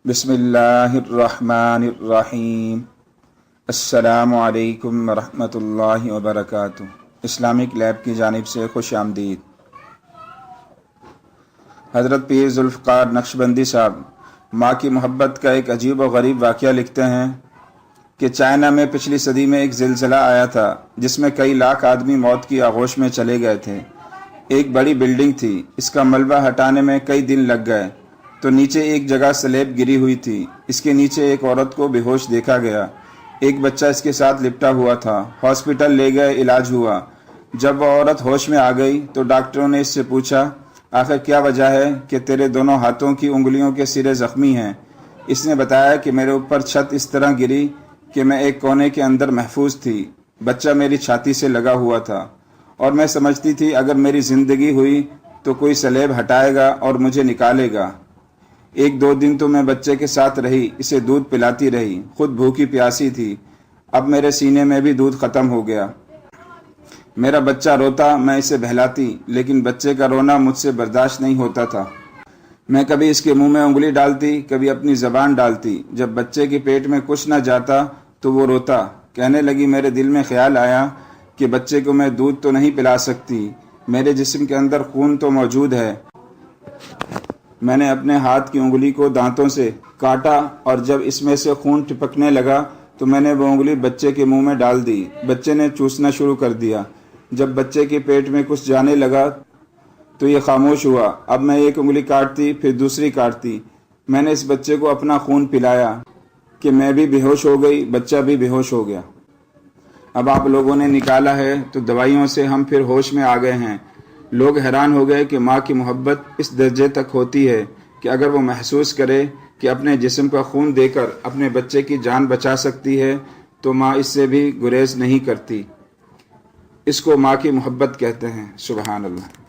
بسم اللہ الرحمن الرحیم۔ السلام علیکم ورحمۃ اللہ وبرکاتہ۔ اسلامک لیب کی جانب سے خوش آمدید۔ حضرت پیر ذوالفقار نقشبندی صاحب ماں کی محبت کا ایک عجیب و غریب واقعہ لکھتے ہیں کہ چائنا میں پچھلی صدی میں ایک زلزلہ آیا تھا جس میں کئی لاکھ آدمی موت کی آغوش میں چلے گئے تھے۔ ایک بڑی بلڈنگ تھی، اس کا ملبہ ہٹانے میں کئی دن لگ گئے تو نیچے ایک جگہ سلیب گری ہوئی تھی، اس کے نیچے ایک عورت کو بے ہوش دیکھا گیا، ایک بچہ اس کے ساتھ لپٹا ہوا تھا۔ ہاسپٹل لے گئے، علاج ہوا۔ جب وہ عورت ہوش میں آ گئی تو ڈاکٹروں نے اس سے پوچھا آخر کیا وجہ ہے کہ تیرے دونوں ہاتھوں کی انگلیوں کے سرے زخمی ہیں؟ اس نے بتایا کہ میرے اوپر چھت اس طرح گری کہ میں ایک کونے کے اندر محفوظ تھی، بچہ میری چھاتی سے لگا ہوا تھا اور میں سمجھتی تھی اگر میری زندگی ہوئی تو کوئی سلیب ہٹائے گا اور مجھے نکالے گا۔ ایک دو دن تو میں بچے کے ساتھ رہی، اسے دودھ پلاتی رہی، خود بھوکی پیاسی تھی۔ اب میرے سینے میں بھی دودھ ختم ہو گیا۔ میرا بچہ روتا، میں اسے بہلاتی، لیکن بچے کا رونا مجھ سے برداشت نہیں ہوتا تھا۔ میں کبھی اس کے منہ میں انگلی ڈالتی، کبھی اپنی زبان ڈالتی۔ جب بچے کے پیٹ میں کچھ نہ جاتا تو وہ روتا۔ کہنے لگی میرے دل میں خیال آیا کہ بچے کو میں دودھ تو نہیں پلا سکتی، میرے جسم کے اندر خون تو موجود ہے۔ میں نے اپنے ہاتھ کی انگلی کو دانتوں سے کاٹا اور جب اس میں سے خون ٹپکنے لگا تو میں نے وہ انگلی بچے کے منہ میں ڈال دی۔ بچے نے چوسنا شروع کر دیا۔ جب بچے کے پیٹ میں کچھ جانے لگا تو یہ خاموش ہوا۔ اب میں ایک انگلی کاٹتی، پھر دوسری کاٹتی۔ میں نے اس بچے کو اپنا خون پلایا کہ میں بھی بے ہوش ہو گئی، بچہ بھی بے ہوش ہو گیا۔ اب آپ لوگوں نے نکالا ہے تو دوائیوں سے ہم پھر ہوش میں آ گئے ہیں۔ لوگ حیران ہو گئے کہ ماں کی محبت اس درجے تک ہوتی ہے کہ اگر وہ محسوس کرے کہ اپنے جسم کا خون دے کر اپنے بچے کی جان بچا سکتی ہے تو ماں اس سے بھی گریز نہیں کرتی۔ اس کو ماں کی محبت کہتے ہیں۔ سبحان اللہ۔